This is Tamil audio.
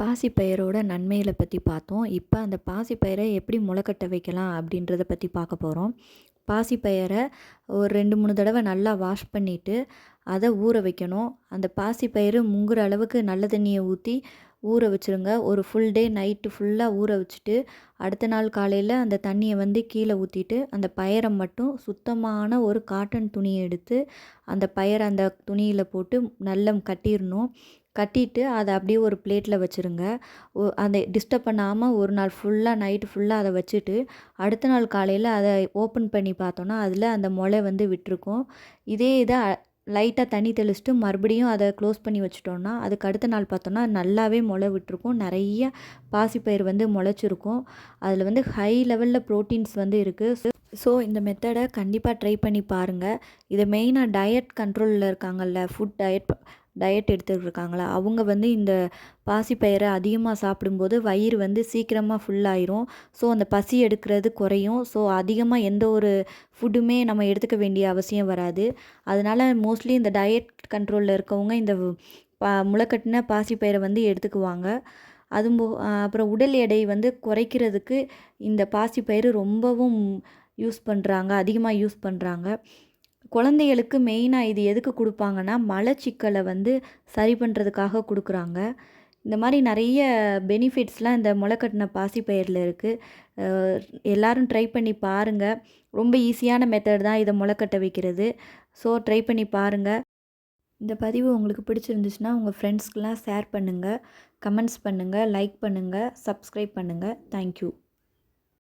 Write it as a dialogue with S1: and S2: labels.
S1: பாசிப்பயிரோட நன்மைகளை பற்றி பார்த்தோம். இப்போ அந்த பாசிப்பயிரை எப்படி முளைக்கட்ட வைக்கலாம் அப்படின்றத பற்றி பார்க்க போகிறோம். பாசிப்பயிரை ஒரு 2, 3 தடவை நல்லா வாஷ் பண்ணிவிட்டு அதை ஊற வைக்கணும். அந்த பாசிப்பயிறு முங்குற அளவுக்கு நல்ல தண்ணியை ஊற்றி ஊற வச்சுருங்க. ஒரு ஃபுல் டே நைட்டு ஃபுல்லாக ஊற வச்சுட்டு அடுத்த நாள் காலையில் அந்த தண்ணியை கீழே ஊற்றிட்டு அந்த பயிரை மட்டும் சுத்தமான ஒரு காட்டன் துணியை எடுத்து அந்த பயிரை அந்த துணியில் போட்டு நல்லா கட்டிடணும். கட்டிட்டு அதை அப்படியே ஒரு பிளேட்டில் வச்சுருங்க. அதை டிஸ்டர்ப் பண்ணாமல் ஒரு நாள் ஃபுல்லாக நைட்டு ஃபுல்லாக அதை வச்சுட்டு அடுத்த நாள் காலையில் அதை ஓப்பன் பண்ணி பார்த்தோன்னா அதில் அந்த முளை விட்டுருக்கும். இதே இதை லைட்டாக தண்ணி தெளிச்சுட்டு மறுபடியும் அதை க்ளோஸ் பண்ணி வச்சுட்டோன்னா அதுக்கு அடுத்த நாள் பார்த்தோன்னா நல்லாவே முளை விட்டுருக்கும். நிறைய பாசிப்பயிறு முளைச்சிருக்கும். அதில் ஹை லெவலில் ப்ரோட்டீன்ஸ் இருக்குது. ஸோ இந்த மெத்தடை கண்டிப்பாக ட்ரை பண்ணி பாருங்கள். இதை மெயினாக டயட் கண்ட்ரோலில் இருக்காங்கல்ல, ஃபுட் டயட் எடுத்துகிட்டு இருக்காங்களா அவங்க இந்த பாசிப்பயிரை அதிகமாக சாப்பிடும்போது வயிறு சீக்கிரமாக ஃபுல்லாயிரும். ஸோ அந்த பசி எடுக்கிறது குறையும். ஸோ அதிகமாக எந்த ஒரு ஃபுட்டுமே நம்ம எடுத்துக்க வேண்டிய அவசியம் வராது. அதனால் மோஸ்ட்லி இந்த டயட் கண்ட்ரோலில் இருக்கவங்க இந்த முளைக்கட்டின பாசிப்பயிரை எடுத்துக்குவாங்க. அப்புறம் உடல் எடை குறைக்கிறதுக்கு இந்த பாசிப்பயிறு ரொம்பவும் அதிகமாக யூஸ் பண்ணுறாங்க. குழந்தைகளுக்கு மெயினாக இது எதுக்கு கொடுப்பாங்கன்னா மலச்சிக்கலை சரி பண்ணுறதுக்காக கொடுக்குறாங்க. இந்த மாதிரி நிறைய பெனிஃபிட்ஸ்லாம் இந்த முளைக்கட்டின பாசிப்பயிரில் இருக்குது. எல்லோரும் ட்ரை பண்ணி பாருங்கள். ரொம்ப ஈஸியான மெத்தட் தான் இதை முளைக்கட்ட வைக்கிறது. ஸோ ட்ரை பண்ணி பாருங்கள். இந்த பதிவு உங்களுக்கு பிடிச்சிருந்துச்சுன்னா உங்கள் ஃப்ரெண்ட்ஸ்க்கெலாம் ஷேர் பண்ணுங்கள், கமெண்ட்ஸ் பண்ணுங்கள், லைக் பண்ணுங்கள், சப்ஸ்கிரைப் பண்ணுங்கள். தேங்க்யூ.